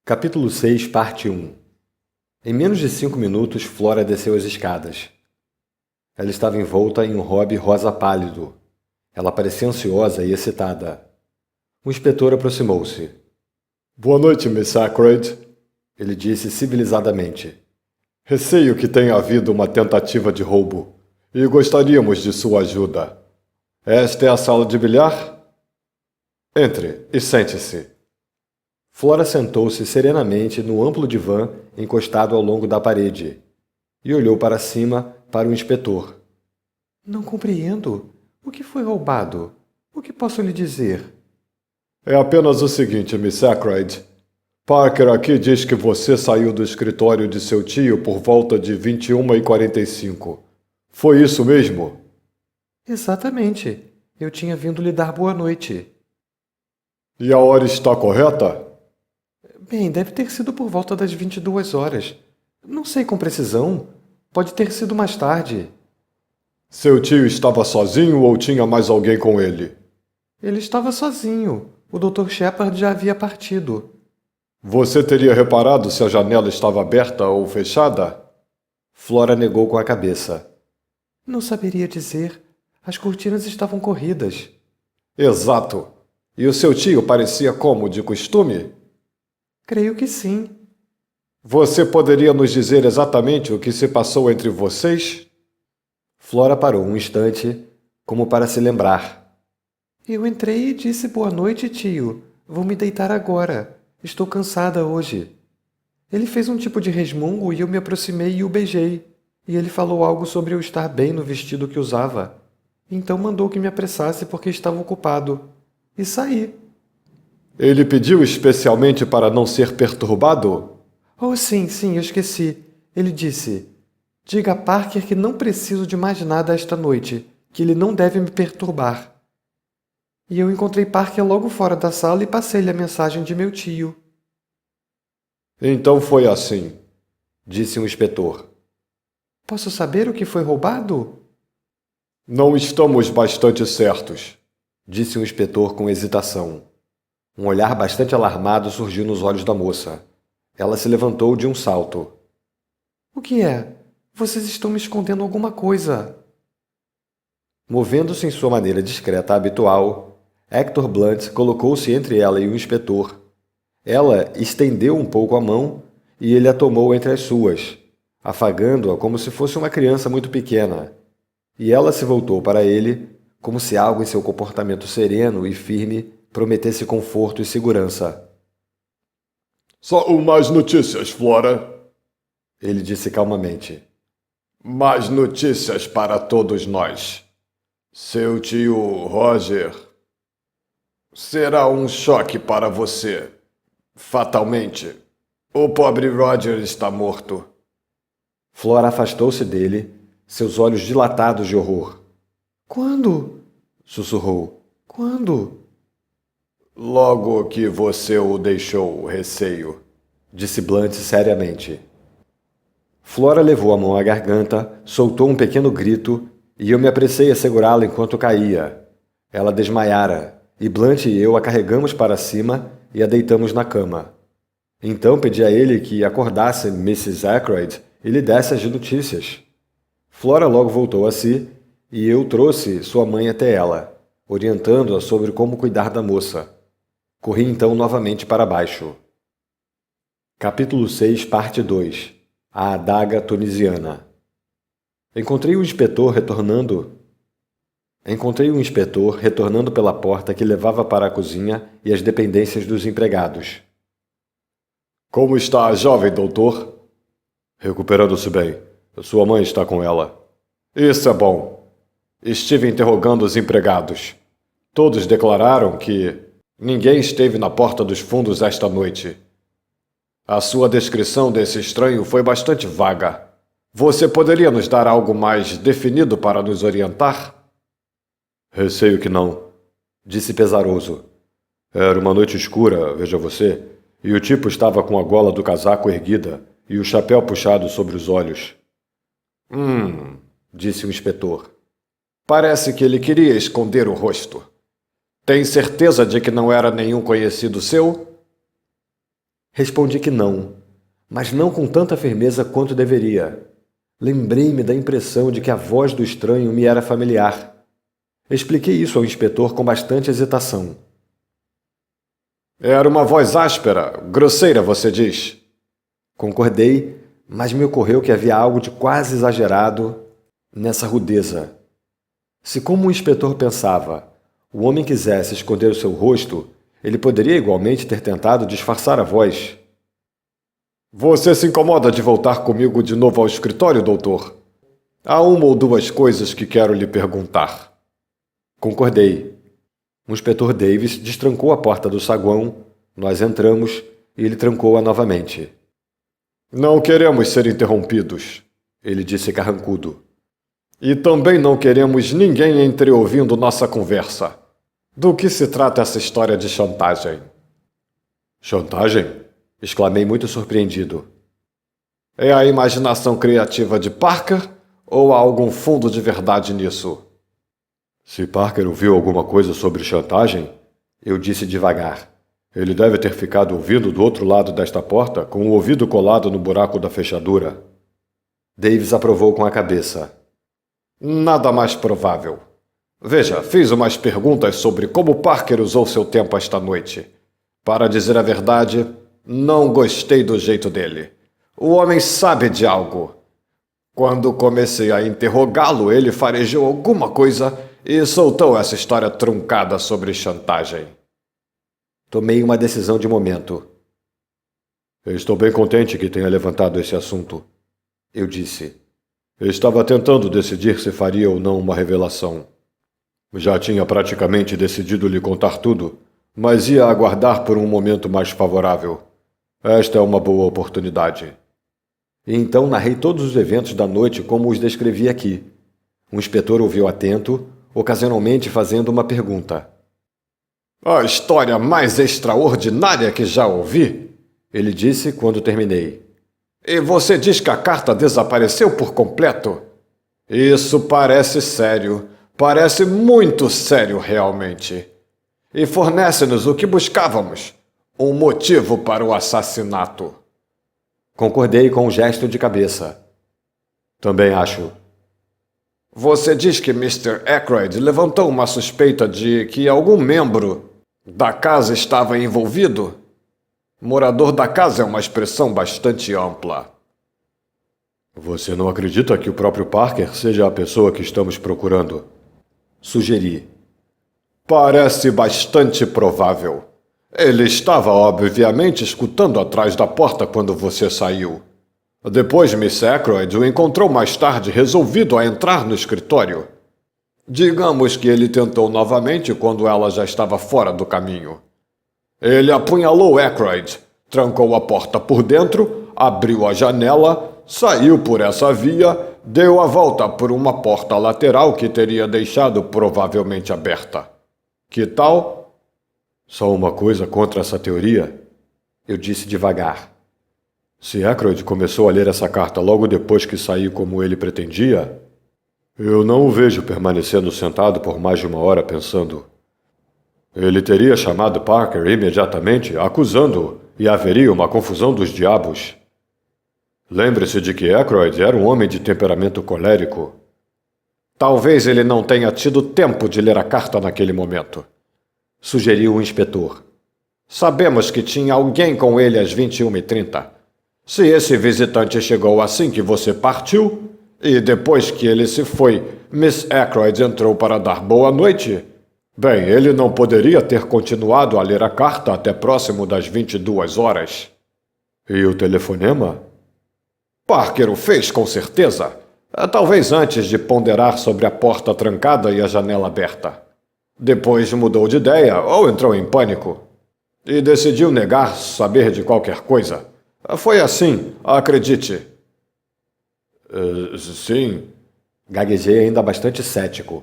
Capítulo 6, parte 1. Em menos de 5 minutos, Flora desceu as escadas. Ela estava envolta em um robe rosa pálido. Ela parecia ansiosa e excitada. O inspetor aproximou-se. Boa noite, Miss Ackroyd. Ele disse civilizadamente. Receio que tenha havido uma tentativa de roubo e gostaríamos de sua ajuda. Esta é a sala de bilhar? Entre e sente-se. Flora sentou-se serenamente no amplo divã encostado ao longo da parede e olhou para cima para o inspetor. Não compreendo. O que foi roubado? O que posso lhe dizer? É apenas o seguinte, Miss Ackroyd. Parker aqui diz que você saiu do escritório de seu tio por volta de 21h45. Foi isso mesmo? Exatamente. Eu tinha vindo lhe dar boa noite. E a hora está correta? Bem, deve ter sido por volta das 22 horas. Não sei com precisão. Pode ter sido mais tarde. Seu tio estava sozinho ou tinha mais alguém com ele? Ele estava sozinho. O Dr. Shepard já havia partido. Você teria reparado se a janela estava aberta ou fechada? Flora negou com a cabeça. Não saberia dizer. As cortinas estavam corridas. Exato. E o seu tio parecia como de costume? Creio que sim. Você poderia nos dizer exatamente o que se passou entre vocês? Flora parou um instante, como para se lembrar. Eu entrei e disse boa noite, tio. Vou me deitar agora. Estou cansada hoje. Ele fez um tipo de resmungo e eu me aproximei e o beijei. E ele falou algo sobre eu estar bem no vestido que usava. Então mandou que me apressasse porque estava ocupado. E saí. Ele pediu especialmente para não ser perturbado? Oh, sim, eu esqueci. Ele disse, diga a Parker que não preciso de mais nada esta noite, que ele não deve me perturbar. E eu encontrei Parker logo fora da sala e passei-lhe a mensagem de meu tio. Então foi assim, disse o inspetor. Posso saber o que foi roubado? Não estamos bastante certos, disse o inspetor com hesitação. Um olhar bastante alarmado surgiu nos olhos da moça. Ela se levantou de um salto. O que é? Vocês estão me escondendo alguma coisa. Movendo-se em sua maneira discreta habitual, Hector Blunt colocou-se entre ela e o inspetor. Ela estendeu um pouco a mão e ele a tomou entre as suas, afagando-a como se fosse uma criança muito pequena. E ela se voltou para ele, como se algo em seu comportamento sereno e firme prometesse conforto e segurança. Só mais notícias, Flora. Ele disse calmamente. Mais notícias para todos nós. Seu tio Roger será um choque para você. Fatalmente. O pobre Roger está morto. Flora afastou-se dele, seus olhos dilatados de horror. Quando? Sussurrou. Quando? Logo que você o deixou, receio, disse Blunt seriamente. Flora levou a mão à garganta, soltou um pequeno grito e eu me apressei a segurá-la enquanto caía. Ela desmaiara e Blunt e eu a carregamos para cima e a deitamos na cama. Então pedi a ele que acordasse Mrs. Ackroyd e lhe desse as notícias. Flora logo voltou a si e eu trouxe sua mãe até ela, orientando-a sobre como cuidar da moça. Corri então novamente para baixo. Capítulo 6, parte 2. A adaga tunisiana. Encontrei o inspetor retornando pela porta que levava para a cozinha e as dependências dos empregados. Como está a jovem, doutor? Recuperando-se bem. Sua mãe está com ela. Isso é bom. Estive interrogando os empregados. Todos declararam que ninguém esteve na porta dos fundos esta noite. A sua descrição desse estranho foi bastante vaga. Você poderia nos dar algo mais definido para nos orientar? Receio que não, disse pesaroso. Era uma noite escura, veja você, e o tipo estava com a gola do casaco erguida e o chapéu puxado sobre os olhos. Disse o inspetor. Parece que ele queria esconder o rosto. Tem certeza de que não era nenhum conhecido seu? Respondi que não, mas não com tanta firmeza quanto deveria. Lembrei-me da impressão de que a voz do estranho me era familiar. Expliquei isso ao inspetor com bastante hesitação. Era uma voz áspera, grosseira, você diz? Concordei, mas me ocorreu que havia algo de quase exagerado nessa rudeza. Se, como o inspetor pensava, o homem quisesse esconder o seu rosto, ele poderia igualmente ter tentado disfarçar a voz. Você se incomoda de voltar comigo de novo ao escritório, doutor? Há uma ou duas coisas que quero lhe perguntar. Concordei. O inspetor Davis destrancou a porta do saguão, nós entramos e ele trancou-a novamente. Não queremos ser interrompidos, ele disse carrancudo. E também não queremos ninguém entreouvindo nossa conversa. Do que se trata essa história de chantagem? Chantagem? Exclamei muito surpreendido. É a imaginação criativa de Parker ou há algum fundo de verdade nisso? Se Parker ouviu alguma coisa sobre chantagem, eu disse devagar. Ele deve ter ficado ouvindo do outro lado desta porta com o ouvido colado no buraco da fechadura. Davis aprovou com a cabeça. Nada mais provável. Veja, fiz umas perguntas sobre como Parker usou seu tempo esta noite. Para dizer a verdade, não gostei do jeito dele. O homem sabe de algo. Quando comecei a interrogá-lo, ele farejou alguma coisa e soltou essa história truncada sobre chantagem. Tomei uma decisão de momento. Estou bem contente que tenha levantado esse assunto, eu disse. Estava tentando decidir se faria ou não uma revelação. Já tinha praticamente decidido lhe contar tudo, mas ia aguardar por um momento mais favorável. Esta é uma boa oportunidade. E então narrei todos os eventos da noite como os descrevi aqui. O inspetor ouviu atento, ocasionalmente fazendo uma pergunta. A história mais extraordinária que já ouvi, ele disse quando terminei. E você diz que a carta desapareceu por completo? Isso parece sério. Parece muito sério, realmente. E fornece-nos o que buscávamos. Um motivo para o assassinato. Concordei com um gesto de cabeça. Também acho. Você diz que Mr. Aykroyd levantou uma suspeita de que algum membro da casa estava envolvido? Morador da casa é uma expressão bastante ampla. Você não acredita que o próprio Parker seja a pessoa que estamos procurando? Sugeri. Parece bastante provável. Ele estava, obviamente, escutando atrás da porta quando você saiu. Depois, Miss Aykroyd o encontrou mais tarde resolvido a entrar no escritório. Digamos que ele tentou novamente quando ela já estava fora do caminho. Ele apunhalou Aykroyd, trancou a porta por dentro, abriu a janela, saiu por essa via, deu a volta por uma porta lateral que teria deixado provavelmente aberta. Que tal? Só uma coisa contra essa teoria? Eu disse devagar. Se Aykroyd começou a ler essa carta logo depois que saí como ele pretendia, eu não o vejo permanecendo sentado por mais de uma hora pensando. Ele teria chamado Parker imediatamente, acusando-o, e haveria uma confusão dos diabos. Lembre-se de que Aykroyd era um homem de temperamento colérico. Talvez ele não tenha tido tempo de ler a carta naquele momento, sugeriu o inspetor. Sabemos que tinha alguém com ele às 21h30. Se esse visitante chegou assim que você partiu, e depois que ele se foi, Miss Aykroyd entrou para dar boa noite, bem, ele não poderia ter continuado a ler a carta até próximo das 22 horas. E o telefonema? Parker o fez, com certeza. Talvez antes de ponderar sobre a porta trancada e a janela aberta. Depois mudou de ideia ou entrou em pânico. E decidiu negar saber de qualquer coisa. Foi assim, acredite. Sim. Gaguejei ainda bastante cético.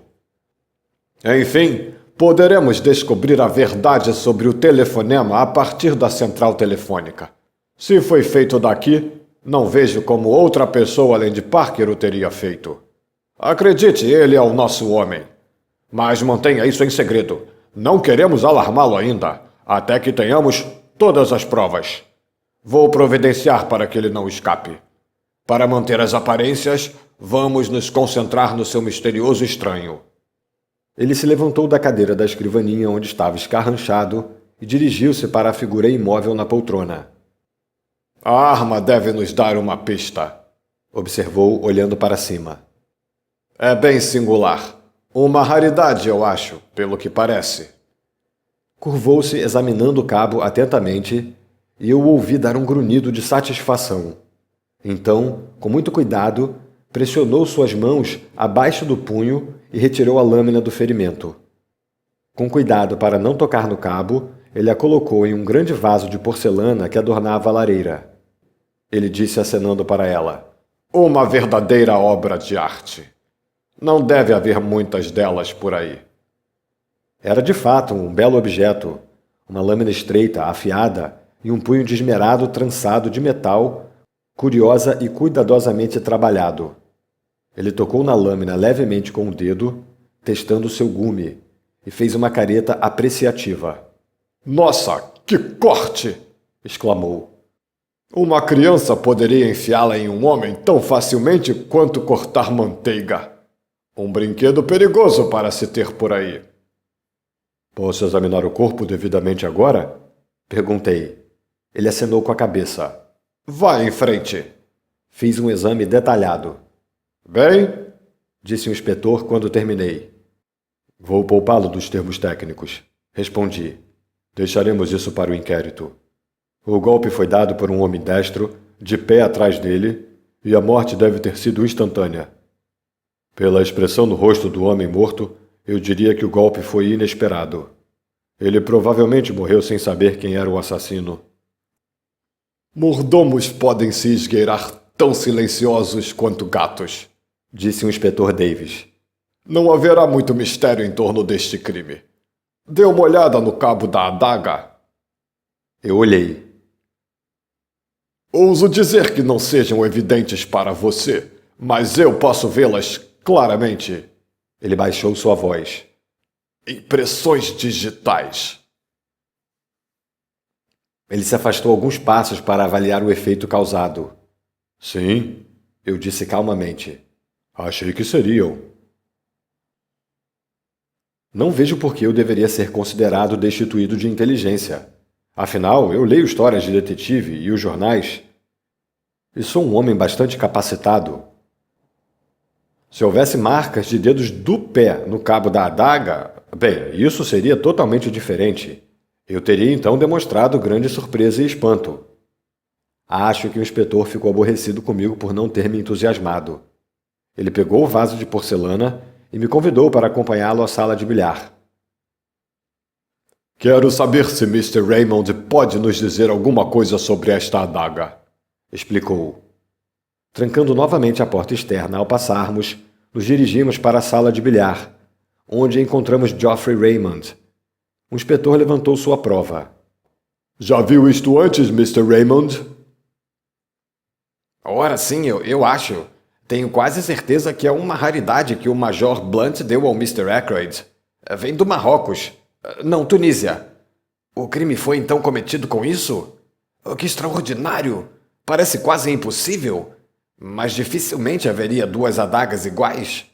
Enfim, poderemos descobrir a verdade sobre o telefonema a partir da central telefônica. Se foi feito daqui, não vejo como outra pessoa além de Parker o teria feito. Acredite, ele é o nosso homem. Mas mantenha isso em segredo. Não queremos alarmá-lo ainda, até que tenhamos todas as provas. Vou providenciar para que ele não escape. Para manter as aparências, vamos nos concentrar no seu misterioso estranho. Ele se levantou da cadeira da escrivaninha onde estava escarranchado e dirigiu-se para a figura imóvel na poltrona. A arma deve nos dar uma pista, observou, olhando para cima. É bem singular. Uma raridade, eu acho, pelo que parece. Curvou-se, examinando o cabo atentamente, e eu o ouvi dar um grunhido de satisfação. Então, com muito cuidado, pressionou suas mãos abaixo do punho e retirou a lâmina do ferimento. Com cuidado para não tocar no cabo, ele a colocou em um grande vaso de porcelana que adornava a lareira. Ele disse acenando para ela: Uma verdadeira obra de arte. Não deve haver muitas delas por aí. Era de fato um belo objeto, uma lâmina estreita, afiada, e um punho de esmerado trançado de metal, curiosa e cuidadosamente trabalhado. Ele tocou na lâmina levemente com o dedo, testando seu gume, e fez uma careta apreciativa. Nossa, que corte! Exclamou. Uma criança poderia enfiá-la em um homem tão facilmente quanto cortar manteiga. Um brinquedo perigoso para se ter por aí. Posso examinar o corpo devidamente agora? Perguntei. Ele acenou com a cabeça. Vá em frente. Fiz um exame detalhado. Bem, disse o inspetor quando terminei. Vou poupá-lo dos termos técnicos, respondi. Deixaremos isso para o inquérito. O golpe foi dado por um homem destro, de pé atrás dele, e a morte deve ter sido instantânea. Pela expressão no rosto do homem morto, eu diria que o golpe foi inesperado. Ele provavelmente morreu sem saber quem era o assassino. Mordomos podem se esgueirar tão silenciosos quanto gatos, disse o inspetor Davis. Não haverá muito mistério em torno deste crime. Dê uma olhada no cabo da adaga. Eu olhei. Ouso dizer que não sejam evidentes para você, mas eu posso vê-las claramente. Ele baixou sua voz. Impressões digitais. Ele se afastou alguns passos para avaliar o efeito causado. Sim, eu disse calmamente. Achei que seriam. Não vejo por que eu deveria ser considerado destituído de inteligência. Afinal, eu leio histórias de detetive e os jornais. E sou um homem bastante capacitado. Se houvesse marcas de dedos do pé no cabo da adaga, bem, isso seria totalmente diferente. Eu teria então demonstrado grande surpresa e espanto. Acho que o inspetor ficou aborrecido comigo por não ter me entusiasmado. Ele pegou o vaso de porcelana e me convidou para acompanhá-lo à sala de bilhar. Quero saber se Mr. Raymond pode nos dizer alguma coisa sobre esta adaga, explicou. Trancando novamente a porta externa ao passarmos, nos dirigimos para a sala de bilhar, onde encontramos Geoffrey Raymond. O inspetor levantou sua prova. Já viu isto antes, Mr. Raymond? Ora sim, eu acho. Tenho quase certeza que é uma raridade que o Major Blunt deu ao Mr. Ackroyd. Vem do Marrocos. Não, Tunísia. O crime foi então cometido com isso? Que extraordinário! Parece quase impossível. Mas dificilmente haveria duas adagas iguais.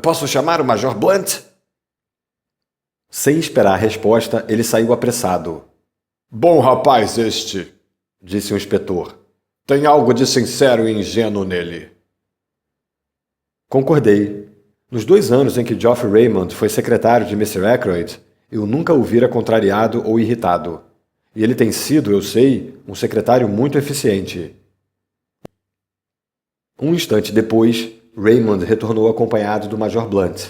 Posso chamar o Major Blunt? Sem esperar a resposta, ele saiu apressado. Bom rapaz este, disse o inspetor. Tem algo de sincero e ingênuo nele. Concordei. Nos 2 anos em que Geoffrey Raymond foi secretário de Mr. Ackroyd, eu nunca o vira contrariado ou irritado. E ele tem sido, eu sei, um secretário muito eficiente. Um instante depois, Raymond retornou acompanhado do Major Blunt.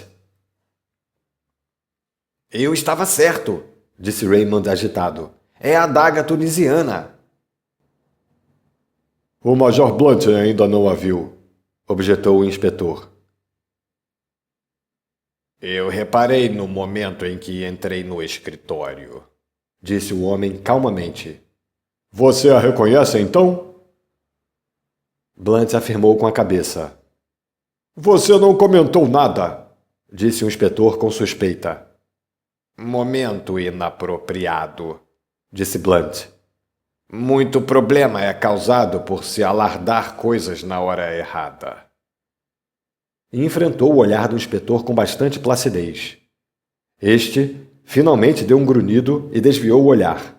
Eu estava certo, disse Raymond agitado. É a adaga tunisiana. O Major Blunt ainda não a viu, objetou o inspetor. Eu reparei no momento em que entrei no escritório, disse o homem calmamente. Você a reconhece então? Blunt afirmou com a cabeça. Você não comentou nada, disse o inspetor com suspeita. Momento inapropriado, disse Blunt. Muito problema é causado por se alardar coisas na hora errada. E enfrentou o olhar do inspetor com bastante placidez. Este finalmente deu um grunhido e desviou o olhar.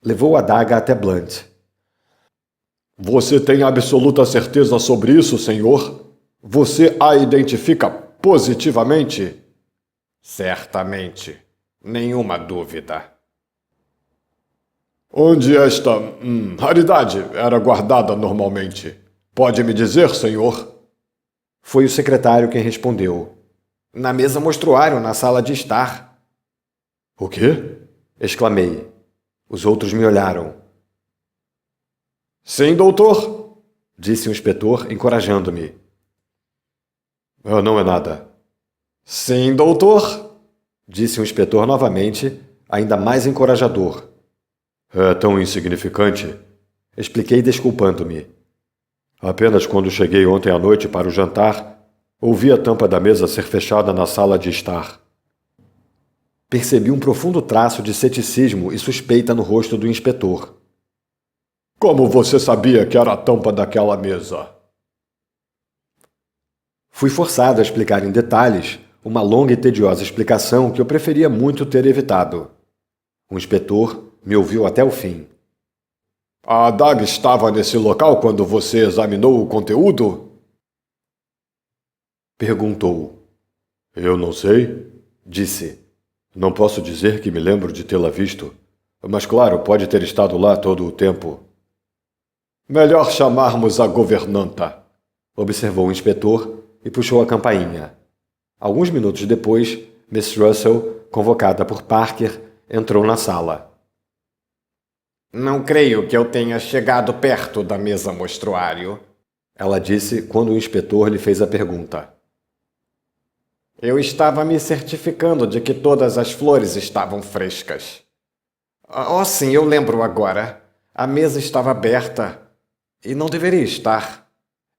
Levou a adaga até Blunt. Você tem absoluta certeza sobre isso, senhor? Você a identifica positivamente? Certamente. Nenhuma dúvida. Onde esta raridade era guardada normalmente? Pode me dizer, senhor? Foi o secretário quem respondeu. Na mesa mostruário, na sala de estar. O quê? Exclamei. Os outros me olharam. Sim, doutor, Disse o inspetor, encorajando-me. Não é nada. Sim, doutor, Disse o inspetor novamente, ainda mais encorajador. É tão insignificante. Expliquei desculpando-me. Apenas quando cheguei ontem à noite para o jantar, ouvi a tampa da mesa ser fechada na sala de estar. Percebi um profundo traço de ceticismo e suspeita no rosto do inspetor. Como você sabia que era a tampa daquela mesa? Fui forçado a explicar em detalhes uma longa e tediosa explicação que eu preferia muito ter evitado. O inspetor me ouviu até o fim. A adaga estava nesse local quando você examinou o conteúdo? Perguntou. Eu não sei, Disse. Não posso dizer que me lembro de tê-la visto, mas claro, pode ter estado lá todo o tempo. Melhor chamarmos a governanta, Observou o inspetor e puxou a campainha. Alguns minutos depois, Miss Russell, convocada por Parker, entrou na sala. não creio que eu tenha chegado perto da mesa mostruário. Ela disse quando o inspetor lhe fez a pergunta. Eu estava me certificando de que todas as flores estavam frescas. Oh, sim, eu lembro agora. A mesa estava aberta e não deveria estar.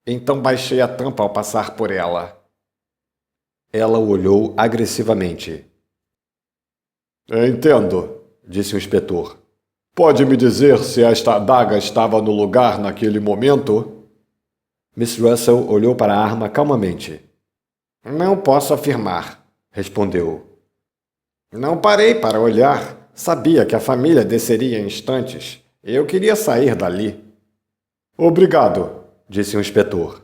Então baixei a tampa ao passar por ela. Ela o olhou agressivamente. Entendo, Disse o inspetor. Pode me dizer se esta adaga estava no lugar naquele momento? Miss Russell olhou para a arma calmamente. Não posso afirmar, Respondeu. Não parei para olhar. Sabia que a família desceria em instantes. Eu queria sair dali. Obrigado, Disse o inspetor.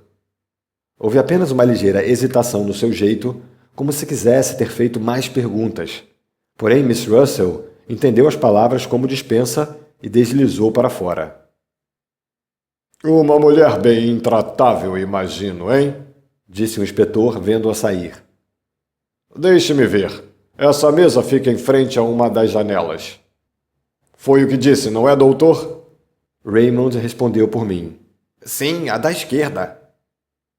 Houve apenas uma ligeira hesitação no seu jeito, como se quisesse ter feito mais perguntas. Porém, Miss Russell entendeu as palavras como dispensa e deslizou para fora. Uma mulher bem intratável, imagino, hein? Disse o inspetor, vendo-a sair. Deixe-me ver. Essa mesa fica em frente a uma das janelas. Foi o que disse, não é, doutor? Raymond respondeu por mim. Sim, a da esquerda.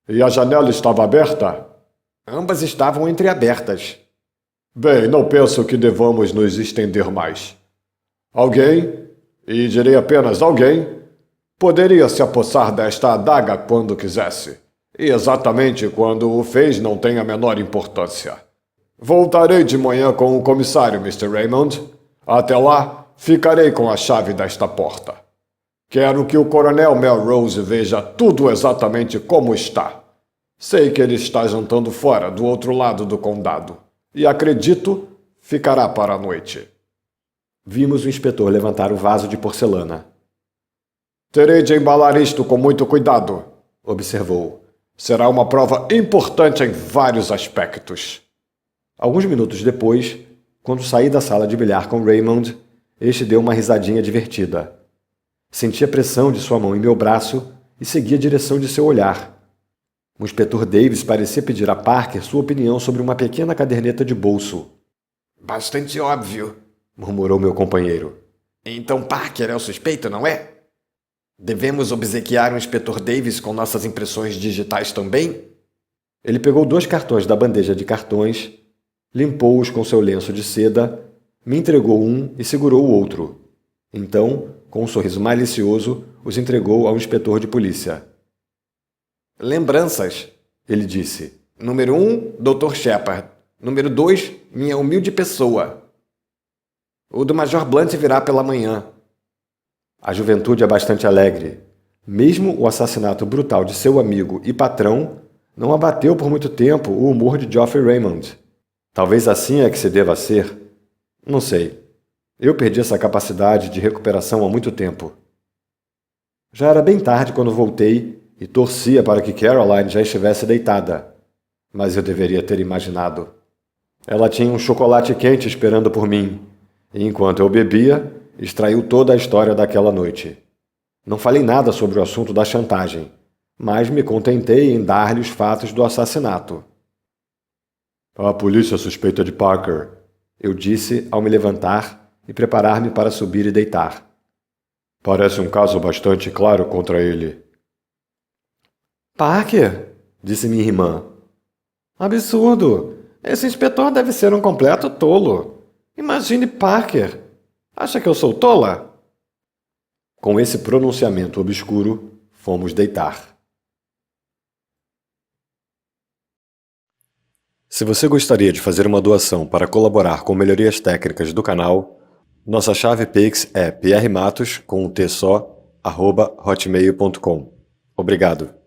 E a janela estava aberta? Ambas estavam entreabertas. Bem, não penso que devamos nos estender mais. Alguém, e direi apenas alguém, poderia se apossar desta adaga quando quisesse. E exatamente quando o fez não tem a menor importância. Voltarei de manhã com o comissário, Mr. Raymond. Até lá, ficarei com a chave desta porta. Quero que o coronel Melrose veja tudo exatamente como está. Sei que ele está jantando fora, do outro lado do condado. E acredito, ficará para a noite. Vimos o inspetor levantar o vaso de porcelana. Terei de embalar isto com muito cuidado, Observou. Será uma prova importante em vários aspectos. Alguns minutos depois, quando saí da sala de bilhar com Raymond, este deu uma risadinha divertida. Senti a pressão de sua mão em meu braço e segui a direção de seu olhar. O inspetor Davis parecia pedir a Parker sua opinião sobre uma pequena caderneta de bolso. Bastante óbvio, Murmurou meu companheiro. Então Parker é o suspeito, não é? Devemos obsequiar o inspetor Davis com nossas impressões digitais também? Ele pegou 2 cartões da bandeja de cartões, limpou-os com seu lenço de seda, me entregou um e segurou o outro. Então, com um sorriso malicioso, os entregou ao inspetor de polícia. Lembranças, Ele disse. Número 1, Dr. Shepard. Número 2, minha humilde pessoa. O do Major Blunt virá pela manhã. A juventude é bastante alegre. Mesmo o assassinato brutal de seu amigo e patrão não abateu por muito tempo o humor de Geoffrey Raymond. Talvez assim é que se deva ser. Não sei. Eu perdi essa capacidade de recuperação há muito tempo. Já era bem tarde quando voltei e torcia para que Caroline já estivesse deitada. Mas eu deveria ter imaginado. Ela tinha um chocolate quente esperando por mim, e enquanto eu bebia, extraiu toda a história daquela noite. Não falei nada sobre o assunto da chantagem, mas me contentei em dar-lhe os fatos do assassinato. A polícia suspeita de Parker, eu disse ao me levantar e preparar-me para subir e deitar. Parece um caso bastante claro contra ele. Parker? Disse minha irmã. Absurdo! Esse inspetor deve ser um completo tolo. Imagine Parker. Acha que eu sou tola? Com esse pronunciamento obscuro, fomos deitar. Se você gostaria de fazer uma doação para colaborar com melhorias técnicas do canal, nossa chave Pix é prmatos, com um T só, @hotmail.com. Obrigado.